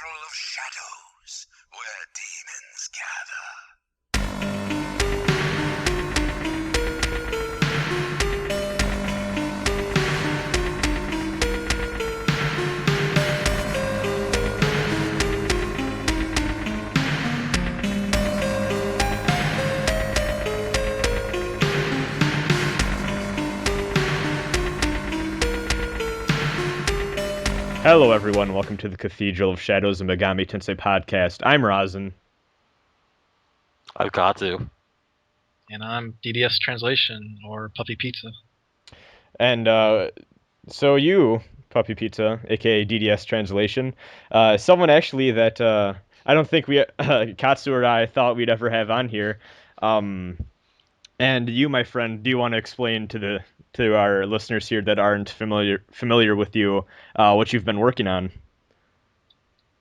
Cathedral of Shadows, where demons gather. Hello everyone, welcome to the Cathedral of Shadows and Megami Tensei Podcast. I'm Rasen. I'm Katsu. And I'm DDSTranslation, or PuppyPizza. And so you, PuppyPizza, aka DDSTranslation, someone actually that I don't think we, Katsu or I, thought we'd ever have on here. And you, my friend, do you want to explain to our listeners here that aren't familiar with you what you've been working on?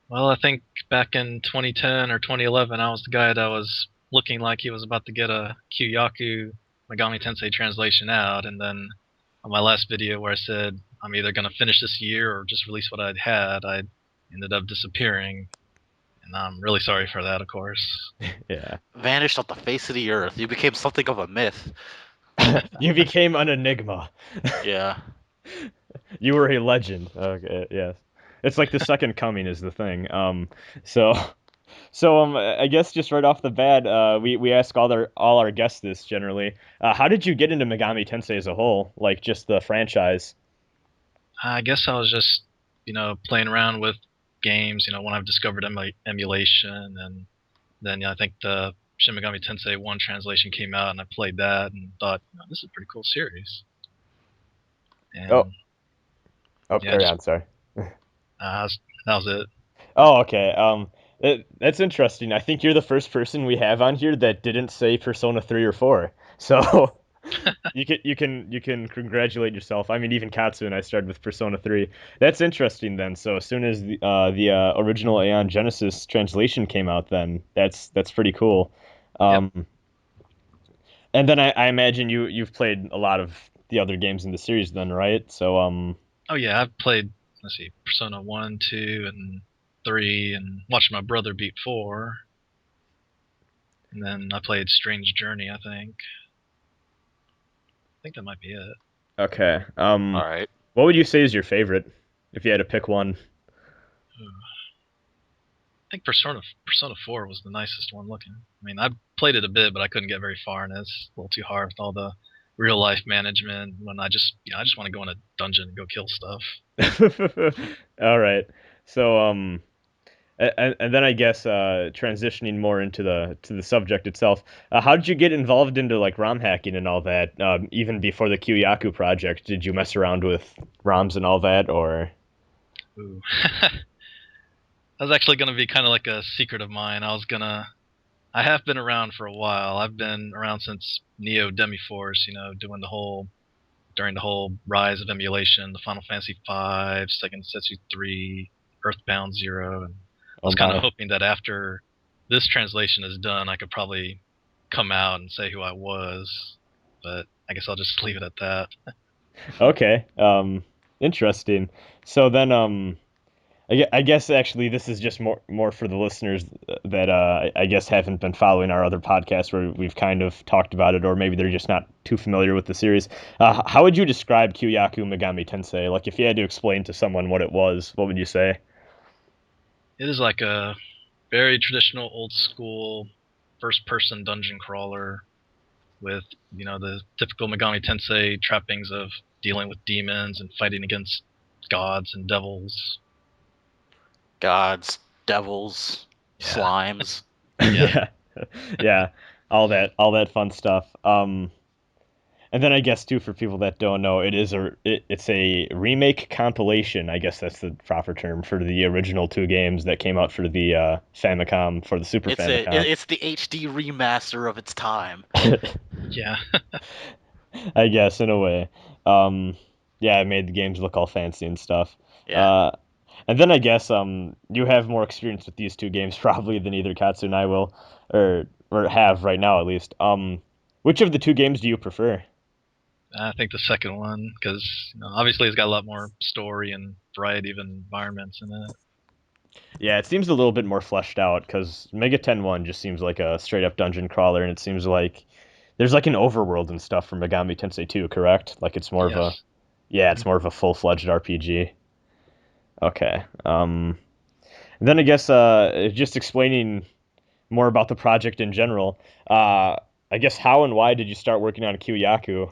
Well, I think back in 2010 or 2011, I was the guy that was looking like he was about to get a Kyuuyaku Megami Tensei translation out, and then on my last video where I said I'm either going to finish this year or just release what I'd had, I ended up disappearing, and I'm really sorry for that, of course. Yeah. Vanished off the face of the earth. You became something of a myth. You became an enigma. Yeah. You were a legend. Okay, yes. It's like the second coming is the thing. I guess just right off the bat, we ask all our guests this generally. How did you get into Megami Tensei as a whole, like just the franchise? I guess I was just, playing around with games, when I've discovered emulation, and then I think the Shin Megami Tensei 1 translation came out, and I played that and thought, this is a pretty cool series. And, Carry on, sorry. that was it. Oh, okay. That's interesting. I think you're the first person we have on here that didn't say Persona 3 or 4. So you can congratulate yourself. I mean, even Katsu and I started with Persona 3. That's interesting then. So as soon as the original Aeon Genesis translation came out, then that's pretty cool. Yep. And then I imagine you've played a lot of the other games in the series then, right? So Oh yeah, I've played, Persona 1, 2, and 3, and watched my brother beat 4. And then I played Strange Journey, I think. I think that might be it. Okay. All right. What would you say is your favorite, if you had to pick one? I think Persona 4 was the nicest one looking. I mean, I played it a bit, but I couldn't get very far, and it's a little too hard with all the real life management. When I just want to go in a dungeon and go kill stuff. All right. So and then I guess transitioning more into the subject itself. How did you get involved into like ROM hacking and all that? Even before the Kyuuyaku project, did you mess around with ROMs and all that, or? Ooh. That was actually going to be kind of like a secret of mine. I have been around for a while. I've been around since Neo Demiforce, during the whole rise of emulation, the Final Fantasy V, Seiken Densetsu 3, Earthbound 0, and I was kind of hoping that after this translation is done, I could probably come out and say who I was, but I guess I'll just leave it at that. Okay. Interesting. So then I guess actually this is just more for the listeners that I guess haven't been following our other podcasts where we've kind of talked about it, or maybe they're just not too familiar with the series. How would you describe Kyuuyaku Megami Tensei? Like if you had to explain to someone what it was, what would you say? It is like a very traditional, old school, first-person dungeon crawler with, the typical Megami Tensei trappings of dealing with demons and fighting against gods and devils. Gods, devils, slimes. Yeah. Yeah, all that fun stuff. And then I guess too, for people that don't know, it's a remake compilation. I guess that's the proper term for the original two games that came out for the Famicom, for the Super Famicom. It's the HD remaster of its time. Yeah. I guess in a way. Yeah, it made the games look all fancy and stuff. Yeah. And then I guess you have more experience with these two games probably than either Katsu and I will, or have right now at least. Which of the two games do you prefer? I think the second one, because obviously it's got a lot more story and variety of environments in it. Yeah, it seems a little bit more fleshed out because Mega Ten 1 just seems like a straight up dungeon crawler, and it seems like there's like an overworld and stuff from Megami Tensei 2, correct? Like it's more of a Yes. yeah, it's more of a full-fledged RPG. Okay. And then I guess just explaining more about the project in general. I guess how and why did you start working on Kyuuyaku?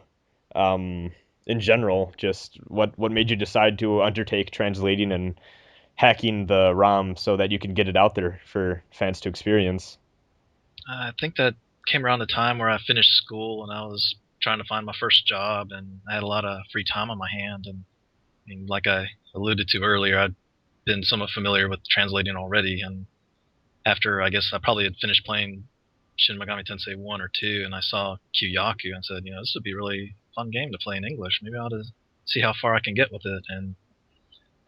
In general, just what made you decide to undertake translating and hacking the ROM so that you can get it out there for fans to experience? I think that came around the time where I finished school and I was trying to find my first job, and I had a lot of free time on my hand. And I mean, like I alluded to earlier, I'd been somewhat familiar with translating already. And after, I guess I probably had finished playing Shin Megami Tensei 1 or 2, and I saw Kyuuyaku and said, this would be a really fun game to play in English. Maybe I ought to see how far I can get with it. And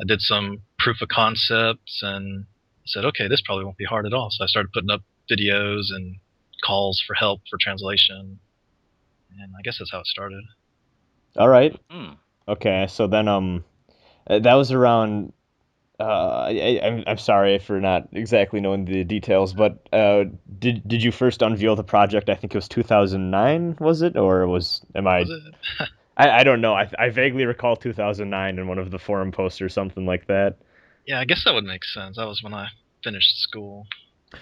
I did some proof of concepts and said, okay, this probably won't be hard at all. So I started putting up videos and calls for help for translation. And I guess that's how it started. All right. Hmm. Okay. So then that was around. I'm sorry for not exactly knowing the details, but did you first unveil the project? I think it was 2009, was it, or am I? Was it? I don't know. I vaguely recall 2009 in one of the forum posts or something like that. Yeah, I guess that would make sense. That was when I finished school.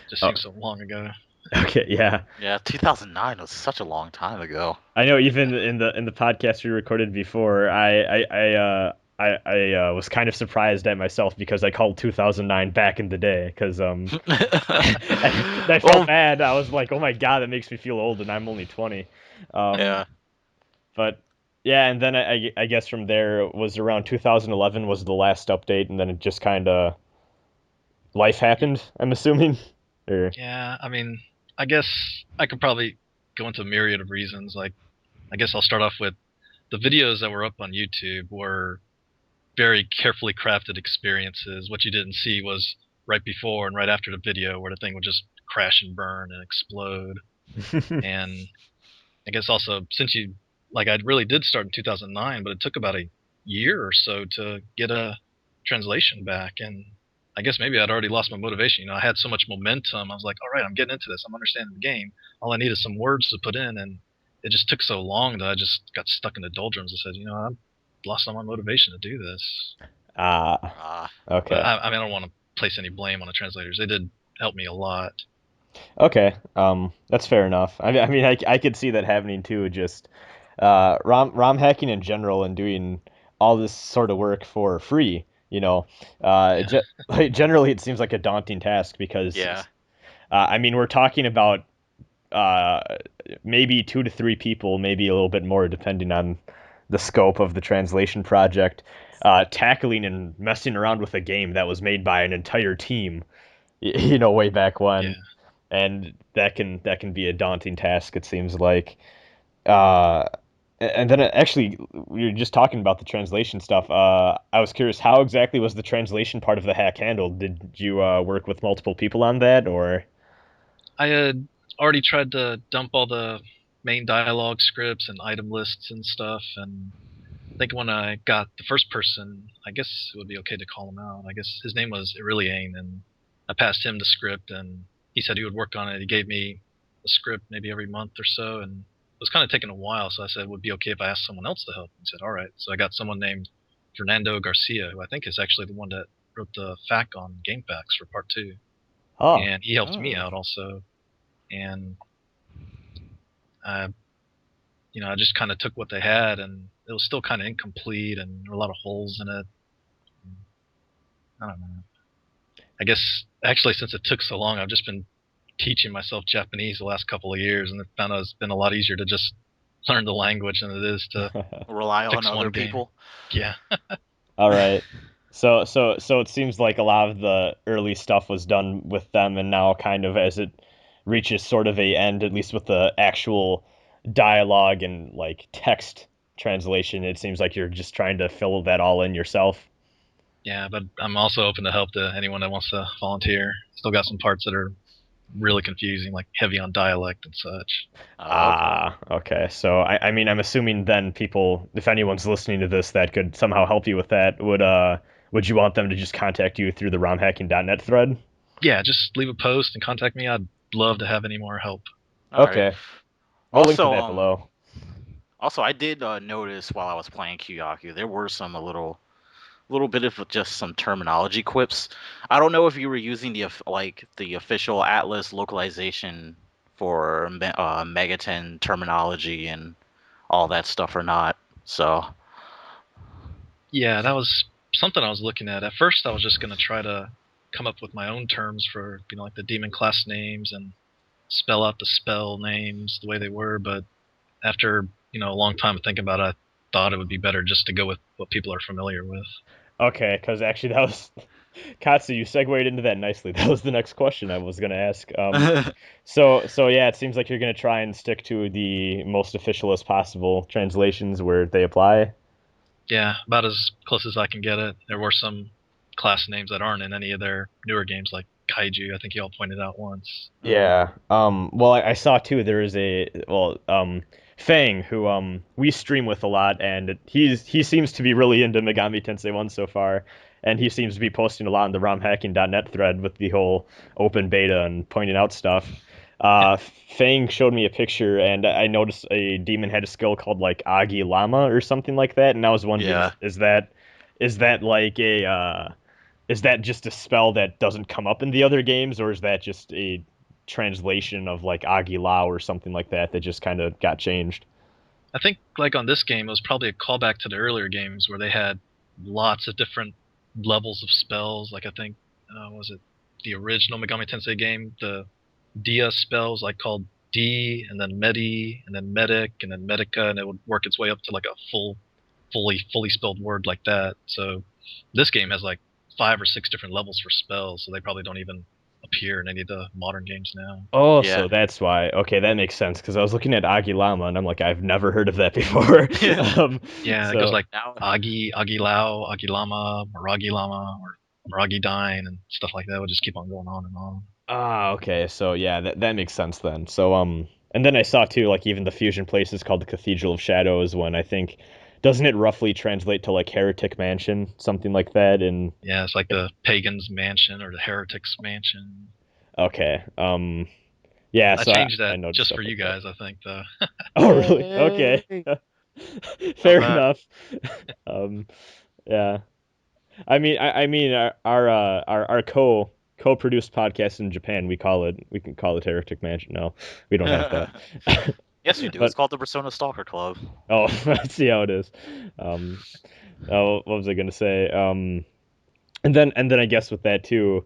Just Oh, seems so long ago. okay, yeah. Yeah, 2009 was such a long time ago. I know. Even in the podcast we recorded before, I was kind of surprised at myself because I called 2009 back in the day because I felt Well, bad. I was like, oh my god, that makes me feel old, and I'm only 20. yeah. But yeah, and then I guess from there it was around 2011 was the last update, and then it just kind of life happened. I'm assuming. Or Yeah, I mean, I guess I could probably go into a myriad of reasons. Like, I guess I'll start off with the videos that were up on YouTube were very carefully crafted experiences. What you didn't see was right before and right after the video where the thing would just crash and burn and explode. And I guess also since I really did start in 2009, but it took about a year or so to get a translation back. And I guess maybe I'd already lost my motivation. I had so much momentum. I was like, all right, I'm getting into this. I'm understanding the game. All I need is some words to put in. And it just took so long that I just got stuck in the doldrums and said, I've lost all my motivation to do this. ah, Ah, But okay. I mean, I don't want to place any blame on the translators. They did help me a lot. Okay, that's fair enough. I mean, I could see that happening too. Just ROM hacking in general and doing all this sort of work for free. Yeah. Like, generally it seems like a daunting task because yeah. I mean we're talking about uh, maybe 2 to 3 people, maybe a little bit more depending on the scope of the translation project, tackling and messing around with a game that was made by an entire team. Way back Yeah. when, and that can be a daunting task. It seems like. Uh, and then actually, we were just talking about the translation stuff. I was curious, how exactly was the translation part of the hack handled? Did you work with multiple people on that, or? I had already tried to dump all the main dialogue scripts and item lists and stuff, and I think when I got the first person, I guess it would be okay to call him out. I guess his name was Aureliane, and I passed him the script, and he said he would work on it. He gave me a script maybe every month or so, and it was kind of taking a while, so I said, would it be okay if I asked someone else to help? He said, all right. So I got someone named Fernando Garcia, who I think is actually the one that wrote the FAQ on GameFAQs for Part 2, Oh, and he helped me Hmm. out also. And I I just kind of took what they had, and it was still kind of incomplete, and there were a lot of holes in it. I don't know. I guess actually, since it took so long, I've just been teaching myself Japanese the last couple of years, and I found out it's been a lot easier to just learn the language than it is to Rely on fix other one game. people. Yeah, all right. So it seems like a lot of the early stuff was done with them, and now kind of as it reaches sort of a end, at least with the actual dialogue and like text translation, it seems like you're just trying to fill that all in yourself. yeah, but I'm also open to help to anyone that wants to volunteer. Still got some parts that are really confusing, like heavy on dialect and such. Oh, okay. Ah, okay. So I mean, I'm assuming then people, if anyone's listening to this that could somehow help you with that, would would you want them to just contact you through the romhacking.net thread? Yeah, just leave a post and contact me. I'd love to have any more help. All right. Okay, I'll link to Also, that below. also, I did notice while I was playing Kyuuyaku, there were some little bit of just some terminology quips. I don't know if you were using the official Atlus localization for Megaten terminology and all that stuff or not. So Yeah, that was something I was looking at. At first, I was just gonna try to come up with my own terms for like the demon class names and spell out the spell names the way they were. But after a long time of thinking about it, I thought it would be better just to go with what people are familiar with. Okay, because actually that was Katsu, you segued into that nicely. That was the next question I was gonna ask. So yeah, it seems like you're gonna try and stick to the most official as possible translations where they apply. Yeah, about as close as I can get it. There were some class names that aren't in any of their newer games, like Kaiju. I think you all pointed out once. Yeah. Well, I saw too. There is Fang, who we stream with a lot, and he seems to be really into Megami Tensei 1 so far, and he seems to be posting a lot in the romhacking.net thread with the whole open beta and pointing out stuff. Fang showed me a picture, and I noticed a demon had a skill called like Agi Lama or something like that, and I was wondering, Yeah. is that like is that just a spell that doesn't come up in the other games, or is that just a translation of like Agilao or something like that that just kind of got changed? I think like on this game, it was probably a callback to the earlier games where they had lots of different levels of spells. Like I think was it the original Megami Tensei game, the Dia spells like called D and then Medi and then Medic and then Medica, and it would work its way up to like a fully spelled word like that. So this game has like 5 or 6 different levels for spells, so they probably don't even appear in any of the modern games now. Oh, Yeah. so that's why. Okay, that makes sense because I was looking at Agilama and I'm like, I've never heard of that before. Yeah, it goes So like now, Agilao, Agilama, Maragi Lama, or Maragi Dine, and stuff like that. It would just keep on going on and on. okay, so yeah, that makes sense then. So and then I saw too, like even the fusion place is called the Cathedral of Shadows. When I think, doesn't it roughly translate to like Heretic Mansion, something like that? And Yeah, it's like the Pagan's Mansion or the Heretic's Mansion. okay, yeah, I so changed I that noticed just stuff for you like that. guys, I think, though. Oh, really? Okay. Yay! Not Fair bad. enough. Um, yeah. I mean, our co-produced podcast in Japan, we can call it Heretic Mansion. No, we don't have that. Yes, you do. But It's called the Persona Stalker Club. oh, let's see how it is. Um, oh, what was I gonna say? And then I guess with that too,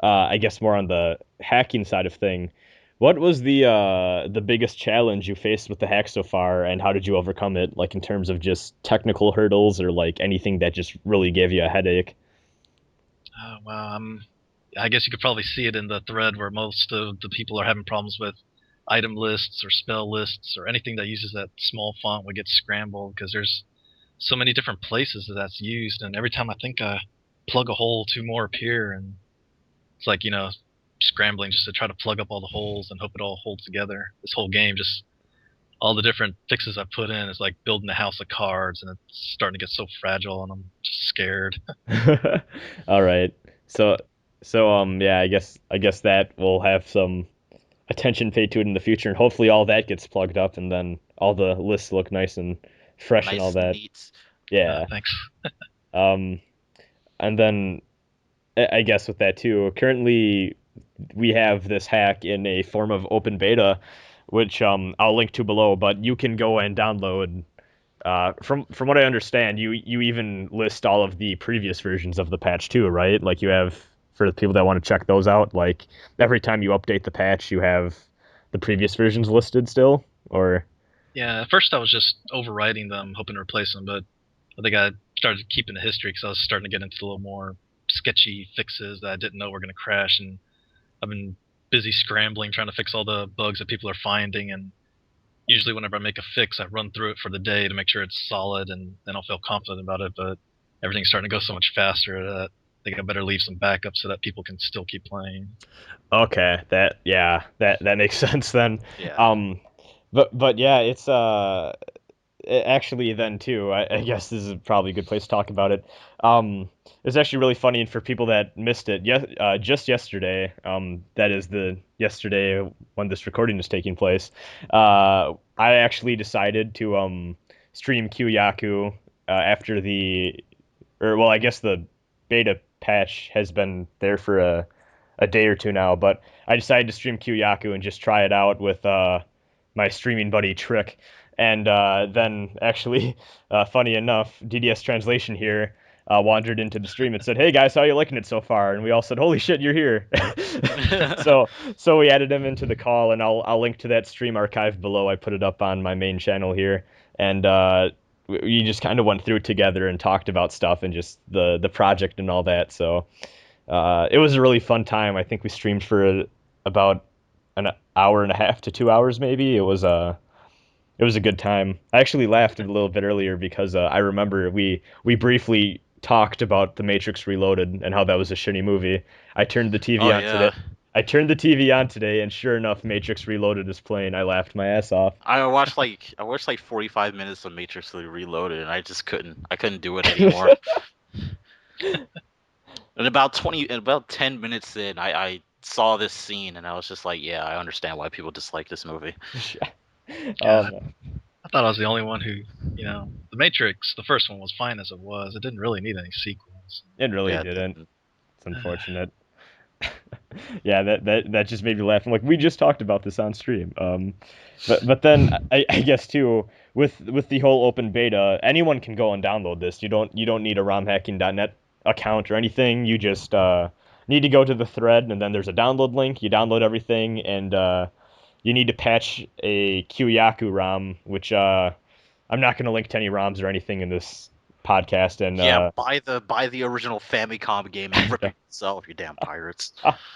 I guess more on the hacking side of thing. What was the biggest challenge you faced with the hack so far, and how did you overcome it? Like in terms of just technical hurdles, or like anything that just really gave you a headache? Well, I guess you could probably see it in the thread where most of the people are having problems with item lists or spell lists or anything that uses that small font would get scrambled because there's so many different places that's used, and every time I think I plug a hole, 2 more appear, and it's like scrambling just to try to plug up all the holes and hope it all holds together. This whole game, just all the different fixes I put in, is like building a house of cards, and it's starting to get so fragile, and I'm just scared. All right. So yeah, I guess that will have some attention paid to it in the future, and hopefully all that gets plugged up, and then all the lists look nice and fresh and all Nice and that. neat. Yeah. Thanks. Um, and then I guess with that too, currently we have this hack in a form of open beta, which I'll link to below, but you can go and download. From what I understand, you even list all of the previous versions of the patch too, right? Like you have for the people that want to check those out. Like every time you update the patch, you have the previous versions listed still, or Yeah, at first I was just overwriting them, hoping to replace them, but I think I started keeping the history because I was starting to get into a little more sketchy fixes that I didn't know were going to crash, and I've been busy scrambling trying to fix all the bugs that people are finding, and usually whenever I make a fix, I run through it for the day to make sure it's solid, and then I'll feel confident about it, but everything's starting to go so much faster that I think I better leave some backup so that people can still keep playing. okay, that makes sense then. Yeah. Um, but yeah, it's actually, then too, I guess this is probably a good place to talk about it. It was actually really funny, and for people that missed it, just yesterday, that is the yesterday when this recording is taking place, I actually decided to stream Kyuuyaku after well, I guess the beta patch has been there for a day or two now, but I decided to stream Kyuuyaku and just try it out with my streaming buddy Trick. And then, actually, funny enough, DDSTranslation here wandered into the stream and said, "Hey guys, how you liking it so far?" And we all said, "Holy shit, you're here!" So we added him into the call, and I'll link to that stream archive below. I put it up on my main channel here, and we just kind of went through it together and talked about stuff and just the project and all that. So it was a really fun time. I think we streamed for about an hour and a half to 2 hours, maybe. It was a good time. I actually laughed a little bit earlier because I remember we briefly talked about The Matrix Reloaded and how that was a shitty movie. I turned the TV Oh on yeah. today. I turned the TV on today, and sure enough, Matrix Reloaded is playing. I laughed my ass off. I watched like 45 minutes of Matrix Reloaded, and I couldn't do it anymore. And about 10 minutes in, I saw this scene, and I was just like, yeah, I understand why people dislike this movie. Um, I thought I was the only one who, The Matrix, the first one was fine as it was. It didn't really need any sequels. it really Yeah, didn't. It's unfortunate. Yeah, that just made me laugh. I'm like, we just talked about this on stream. But then I guess too with the whole open beta, anyone can go and download this. You don't need a romhacking.net account or anything. You just need to go to the thread, and then there's a download link. You download everything, and you need to patch a Kyuuyaku ROM, which I'm not going to link to any ROMs or anything in this podcast. And Yeah, buy the original Famicom game and rip it yourself, you damn pirates.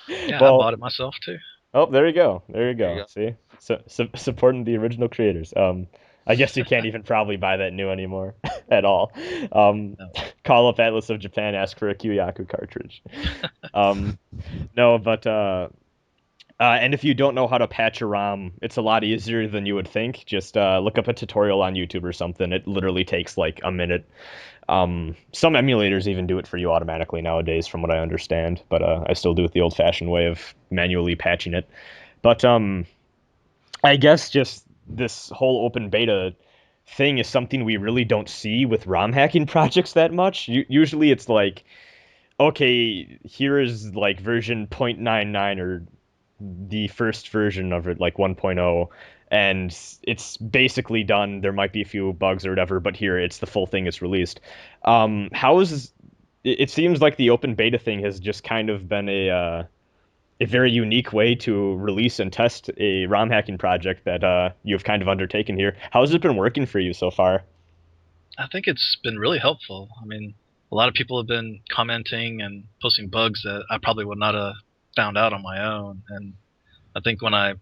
Yeah, I well, bought it myself too. oh, there you go. There you There you go. go. See, so supporting the original creators. I guess you can't even probably buy that new anymore at all. No. Call up Atlus of Japan, ask for a Kyuuyaku cartridge. Um, no, but and if you don't know how to patch a ROM, it's a lot easier than you would think. Just look up a tutorial on YouTube or something. It literally takes like a minute. Some emulators even do it for you automatically nowadays, from what I understand. But I still do it the old-fashioned way of manually patching it. But I guess just this whole open beta thing is something we really don't see with ROM hacking projects that much. Usually it's like, okay, here is like version 0.99 or the first version of it, like 1.0, and it's basically done. There might be a few bugs or whatever, but here it's the full thing is released. How is it seems like the open beta thing has just kind of been a very unique way to release and test a ROM hacking project that you've kind of undertaken here. How has it been working for you so far? I think it's been really helpful. I mean, a lot of people have been commenting and posting bugs that I probably would not have found out on my own. And I think when I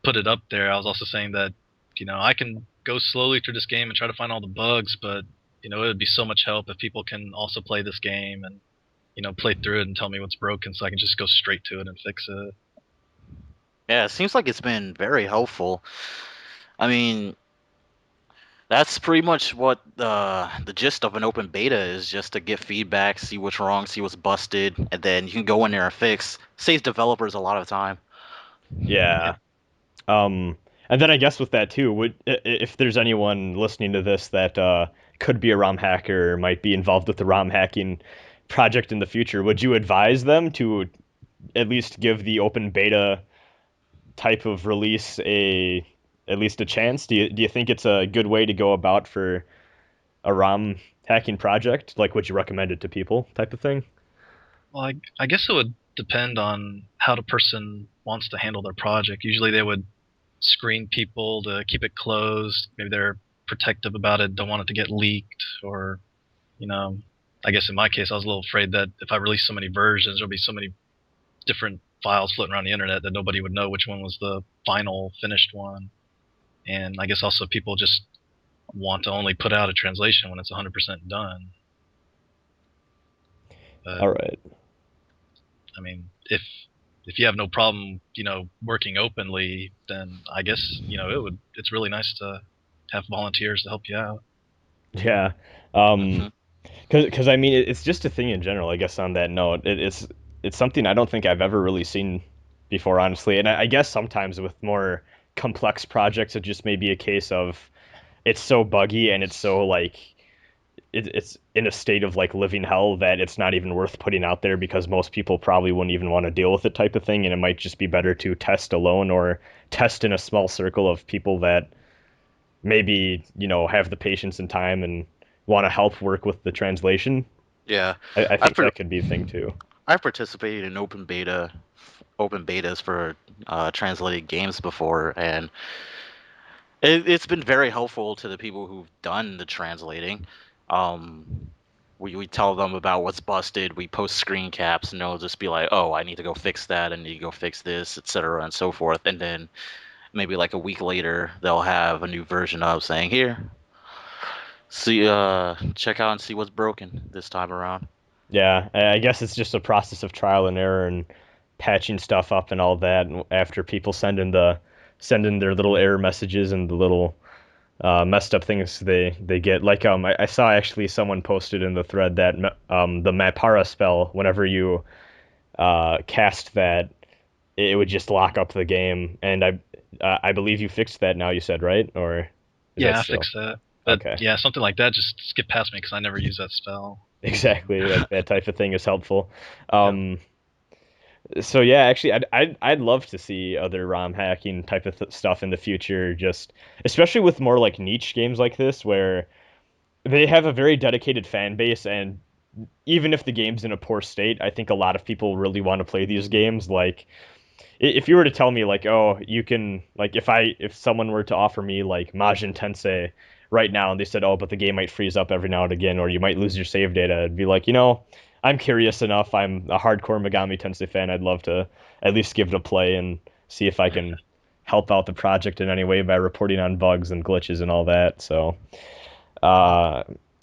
put it up there, I was also saying that, I can go slowly through this game and try to find all the bugs, but, it would be so much help if people can also play this game and, play through it and tell me what's broken so I can just go straight to it and fix it. Yeah, it seems like it's been very helpful. I mean, that's pretty much what the gist of an open beta is, just to get feedback, see what's wrong, see what's busted, and then you can go in there and fix. Saves developers a lot of time. Yeah. And then I guess with that too, if there's anyone listening to this that could be a ROM hacker or might be involved with the ROM hacking project in the future, would you advise them to at least give the open beta type of release at least a chance? Do you think it's a good way to go about for a ROM hacking project? Like, would you recommend it to people type of thing? Well, I guess it would depend on how the person wants to handle their project. Usually they would screen people to keep it closed. Maybe they're protective about it, don't want it to get leaked, or, I guess in my case, I was a little afraid that if I released so many versions, there'll be so many different files floating around the internet that nobody would know which one was the final finished one. And I guess also people just want to only put out a translation when it's 100% done. But, All right. I mean, if you have no problem, working openly, then I guess, it's really nice to have volunteers to help you out. Yeah. Hmm. Because I mean, it's just a thing in general. I guess on that note, it's something I don't think I've ever really seen before, honestly. And I guess sometimes with more complex projects, it just may be a case of it's so buggy and it's so like it's in a state of like living hell that it's not even worth putting out there because most people probably wouldn't even want to deal with it type of thing. And it might just be better to test alone or test in a small circle of people that maybe, have the patience and time and want to help work with the translation. Yeah, I I've think per- that could be a thing too. I've participated in open betas for translated games before, and it's been very helpful to the people who've done the translating. Um, we tell them about what's busted. We post screen caps, and they'll just be like, "Oh, I need to go fix that. I need to go fix this, etc., and so forth." And then maybe like a week later, they'll have a new version of saying, "Here, see, check out and see what's broken this time around." Yeah, I guess it's just a process of trial and error and patching stuff up and all that. And after people send in their little error messages and the little messed up things they get. Like I saw actually someone posted in the thread that the Mapara spell, whenever you cast that, it would just lock up the game. And I believe you fixed that now. You said, right? Or is that Yeah, I still fixed that. But okay? yeah, something like that just skip past me because I never use that spell. Exactly. That type of thing is helpful. Yep. Um, so yeah, actually, I'd love to see other ROM hacking type of stuff in the future. Just especially with more like niche games like this, where they have a very dedicated fan base, and even if the game's in a poor state, I think a lot of people really want to play these games. Like, if you were to tell me like, oh, you can like if someone were to offer me like Majin Tensei right now and they said, oh, but the game might freeze up every now and again or you might lose your save data, I'd be like, I'm curious enough. I'm a hardcore Megami Tensei fan. I'd love to at least give it a play and see if I can help out the project in any way by reporting on bugs and glitches and all that. So, uh,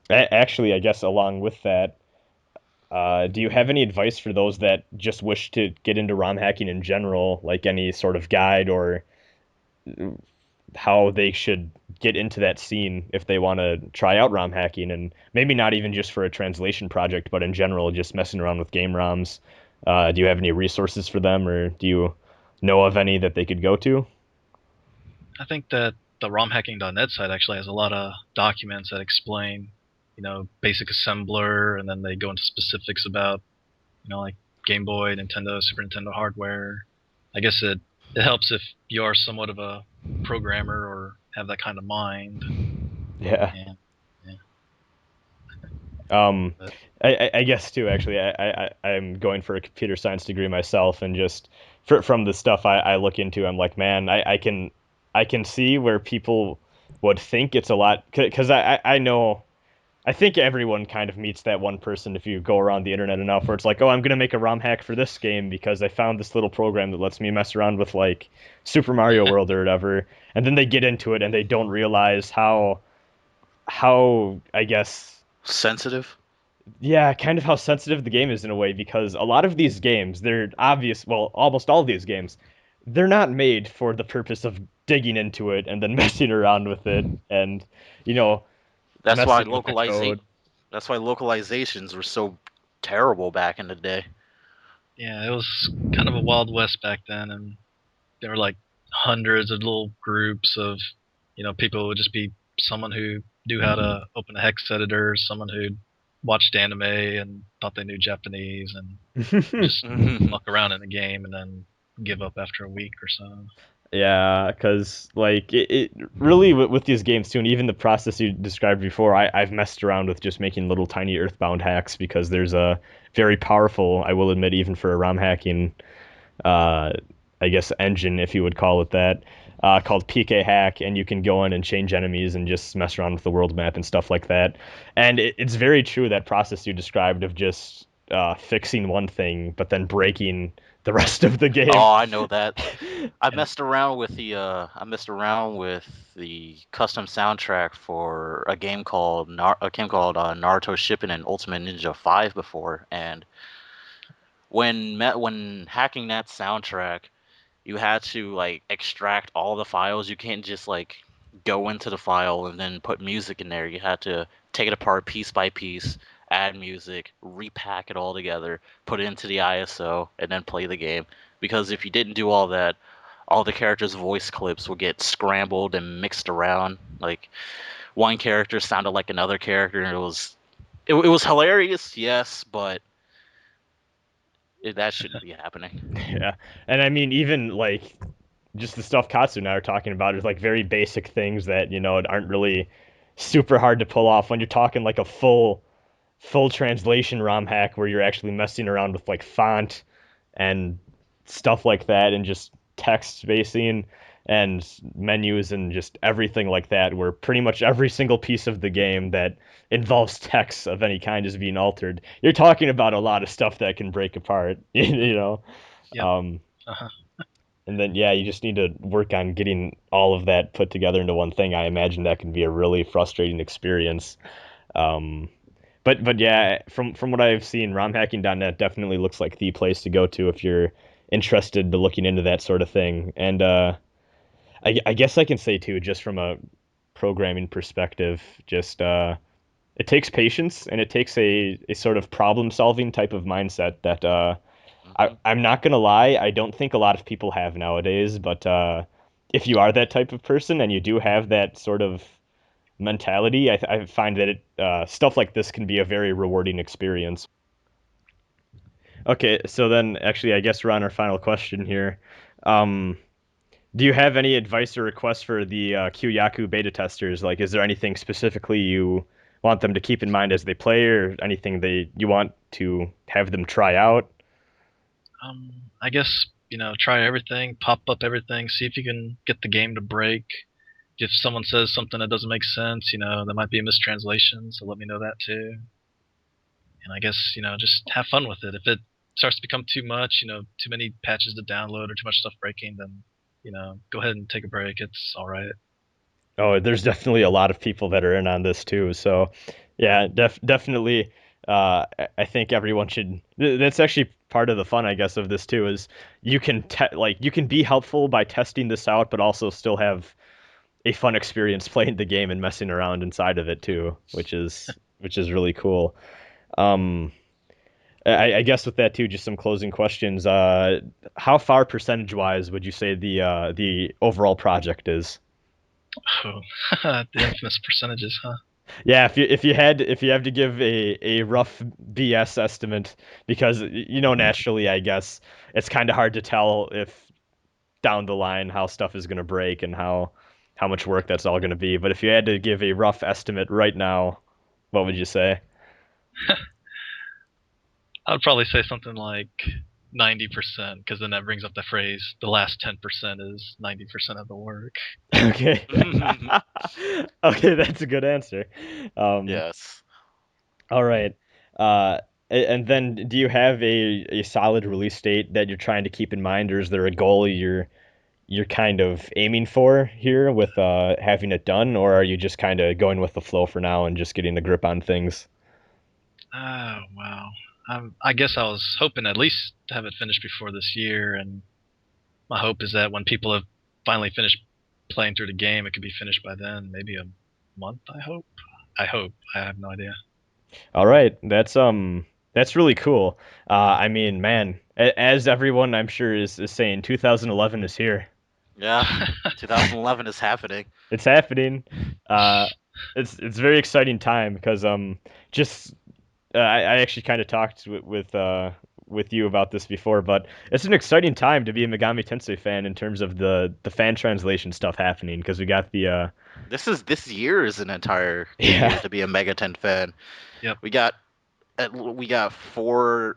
actually, I guess along with that, do you have any advice for those that just wish to get into ROM hacking in general, like any sort of guide or how they should get into that scene if they want to try out ROM hacking and maybe not even just for a translation project, but in general, just messing around with game ROMs? Do you have any resources for them or do you know of any that they could go to? I think that the romhacking.net site actually has a lot of documents that explain, basic assembler, and then they go into specifics about, like Game Boy, Nintendo, Super Nintendo hardware. I guess it helps if you are somewhat of a programmer or have that kind of mind. Yeah. And yeah, Um, but I guess too. Actually, I'm going for a computer science degree myself, and just from the stuff I look into, I'm like, man, I can see where people would think it's a lot because I know I think everyone kind of meets that one person if you go around the internet enough, where it's like, oh, I'm gonna make a ROM hack for this game because I found this little program that lets me mess around with like Super Mario World or whatever, and then they get into it and they don't realize how I guess Sensitive. yeah, kind of how sensitive the game is in a way because a lot of these games, they're obvious, well, almost all of these games, they're not made for the purpose of digging into it and then messing around with it and, you know, That's why messing with the code. That's why localizations were so terrible back in the day. yeah, it was kind of a wild west back then, and there were like hundreds of little groups of, people who would just be someone who knew how to open a hex editor, someone who watched anime and thought they knew Japanese, and just Mhm. muck around in the game and then give up after a week or so. Yeah, because like it really with these games too, and even the process you described before, I've messed around with just making little tiny Earthbound hacks because there's a very powerful, I will admit, even for a ROM hacking uh, I guess engine, if you would call it that, called PK Hack, and you can go in and change enemies and just mess around with the world map and stuff like that. And it's very true that process you described of just fixing one thing but then breaking the rest of the game. Oh, I know that. I messed around with the custom soundtrack for a game called Naruto Shippuden and Ultimate Ninja 5 before, and when hacking that soundtrack, you had to like extract all the files. You can't just like go into the file and then put music in there. You had to take it apart piece by piece, add music, repack it all together, put it into the ISO, and then play the game. Because if you didn't do all that, all the characters' voice clips would get scrambled and mixed around. Like one character sounded like another character, and it was hilarious, yes, but that shouldn't be happening. Yeah, and I mean even like just the stuff Katsu and I are talking about is like very basic things that aren't really super hard to pull off when you're talking like a full translation ROM hack where you're actually messing around with like font and stuff like that and just text spacing and menus and just everything like that where pretty much every single piece of the game that involves text of any kind is being altered. You're talking about a lot of stuff that can break apart, you know. Yep. Um, Uh-huh. and then yeah, you just need to work on getting all of that put together into one thing. I imagine that can be a really frustrating experience. Um, but yeah, from what I've seen, romhacking.net definitely looks like the place to go to if you're interested to looking into that sort of thing. And I guess I can say too, just from a programming perspective, just it takes patience and it takes a sort of problem solving type of mindset that Mhm. I'm not gonna lie, I don't think a lot of people have nowadays. But if you are that type of person and you do have that sort of mentality, I find that stuff like this can be a very rewarding experience. Okay, so then actually, I guess we're on our final question here. Um, do you have any advice or requests for the Kyuuyaku beta testers? Like, is there anything specifically you want them to keep in mind as they play, or anything you want to have them try out? I guess, try everything, pop up everything, see if you can get the game to break. If someone says something that doesn't make sense, there might be a mistranslation, so let me know that too. And I guess, just have fun with it. If it starts to become too much, too many patches to download or too much stuff breaking, then, go ahead and take a break. It's all right. Oh, there's definitely a lot of people that are in on this too. So, yeah, definitely. I think everyone should. That's actually part of the fun, I guess, of this too. Is you can be helpful by testing this out, but also still have a fun experience playing the game and messing around inside of it too, which is really cool. Um, I guess with that too, just some closing questions. How far percentage wise would you say the overall project is? Oh, the infamous percentages, huh? Yeah, if you have to give a rough BS estimate, because naturally, I guess it's kind of hard to tell if down the line how stuff is going to break and how much work that's all going to be. But if you had to give a rough estimate right now, what would you say? I'd probably say something like 90%, because then that brings up the phrase, the last 10% is 90% of the work. Okay. Okay, that's a good answer. Um, Yes. all right. Uh, and then do you have a solid release date that you're trying to keep in mind, or is there a goal you're kind of aiming for here with having it done, or are you just kind of going with the flow for now and just getting a grip on things? Oh, wow. I guess I was hoping at least to have it finished before this year, and my hope is that when people have finally finished playing through the game, it could be finished by then. Maybe a month, I hope. I hope. I have no idea. All right, that's really cool. I mean, man, as everyone I'm sure is saying, 2011 is here. Yeah. 2011 is happening. It's happening. Uh, it's a very exciting time because just I actually kind of talked with you about this before, but it's an exciting time to be a Megami Tensei fan in terms of the fan translation stuff happening because we got the This year is an entire year yeah. to be a Mega 10 fan. Yep. We got we got four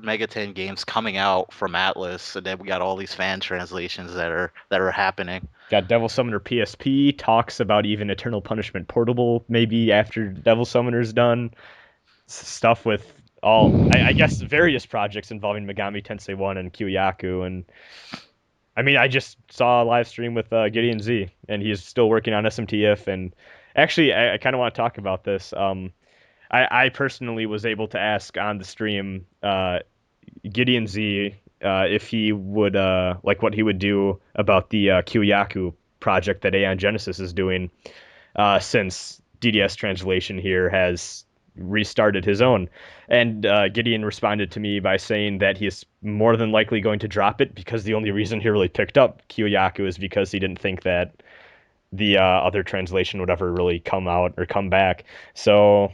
Mega 10 games coming out from Atlus, and then we got all these fan translations that are happening. Got Devil Summoner PSP, talks about even Eternal Punishment Portable, maybe after Devil Summoner's done. Stuff with I guess, various projects involving Megami Tensei 1 and Kyuuyaku. And I mean, I just saw a live stream with Gideon Z, and he's still working on SMTF. And actually, I kind of want to talk about this. I personally was able to ask on the stream Gideon Z if he would like what he would do about the Kyuuyaku project that Aeon Genesis is doing, since DDSTranslation here has restarted his own. And Gideon responded to me by saying that he's more than likely going to drop it because the only reason he really picked up Kyuuyaku is because he didn't think that the other translation would ever really come out or come back. So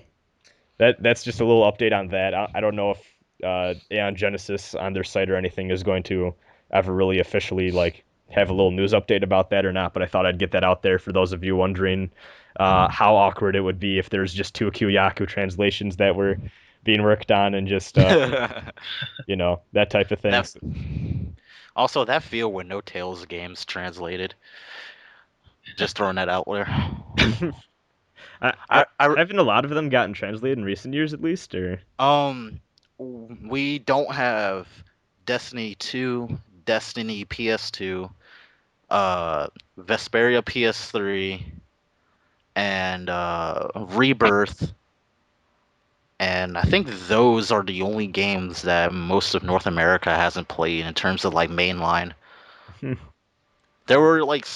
that's just a little update on that. I don't know if Aeon Genesis on their site or anything is going to ever really officially like have a little news update about that or not, but I thought I'd get that out there for those of you wondering how awkward it would be if there's just two Kyuuyaku translations that were being worked on and just you know, that type of thing. Also, that feel when no Tales games translated. Just throwing that out there. Haven't a lot of them gotten translated in recent years at least, or we don't have Destiny 2, Destiny PS2, Vesperia PS3, and Rebirth. And I think those are the only games that most of North America hasn't played in terms of like mainline. There were like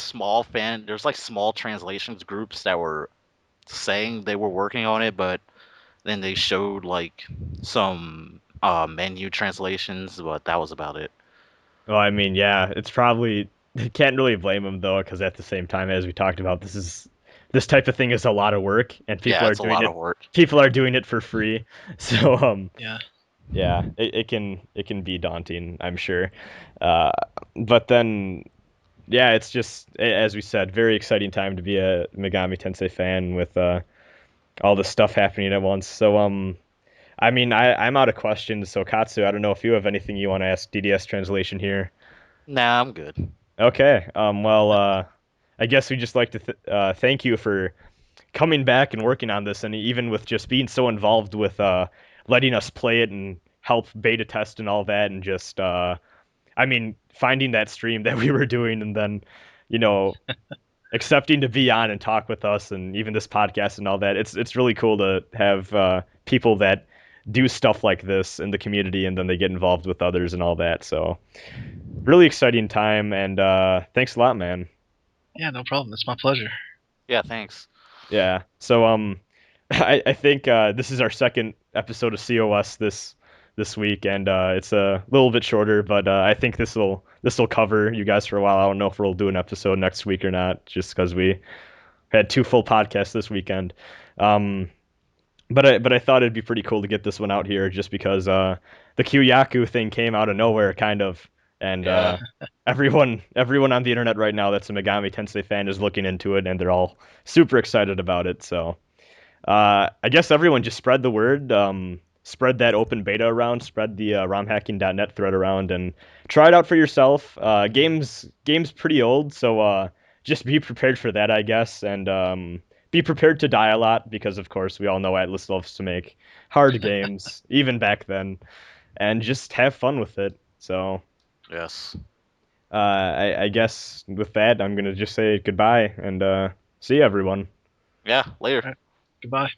there's like small translations groups that were saying they were working on it, but then they showed like some menu translations, but that was about it. Well, I mean, yeah, it's probably can't really blame them though, because at the same time, as we talked about, this type of thing is a lot of work, and people are doing it. People are doing it for free, so yeah, it can be daunting, I'm sure. But then, yeah, it's just as we said, very exciting time to be a Megami Tensei fan with all this stuff happening at once. So I mean, I'm out of questions. So Katsu, I don't know if you have anything you want to ask DDSTranslation here. Nah, I'm good. Okay. Well, I guess we just like to thank you for coming back and working on this, and even with just being so involved with letting us play it and help beta test and all that, and just I mean, finding that stream that we were doing, and then, you know, accepting to be on and talk with us, and even this podcast and all that. It's really cool to have people that do stuff like this in the community, and then they get involved with others and all that. So really exciting time, and thanks a lot, man. Yeah, no problem. It's my pleasure. Yeah, thanks. Yeah. So I think this is our second episode of COS this week, and it's a little bit shorter, but I think this will cover you guys for a while. I don't know if we'll do an episode next week or not, just because we had 2 full podcasts this weekend. But I thought it'd be pretty cool to get this one out here, just because the Kyuuyaku thing came out of nowhere, kind of, and everyone on the internet right now that's a Megami Tensei fan is looking into it, and they're all super excited about it. So I guess everyone just spread the word, spread that open beta around, spread the romhacking.net thread around, and try it out for yourself. Game's pretty old, so just be prepared for that, I guess, and be prepared to die a lot, because of course we all know Atlus loves to make hard games, even back then, and just have fun with it. So yes, I guess with that, I'm gonna just say goodbye and see you, everyone. Yeah, later. Right. Goodbye.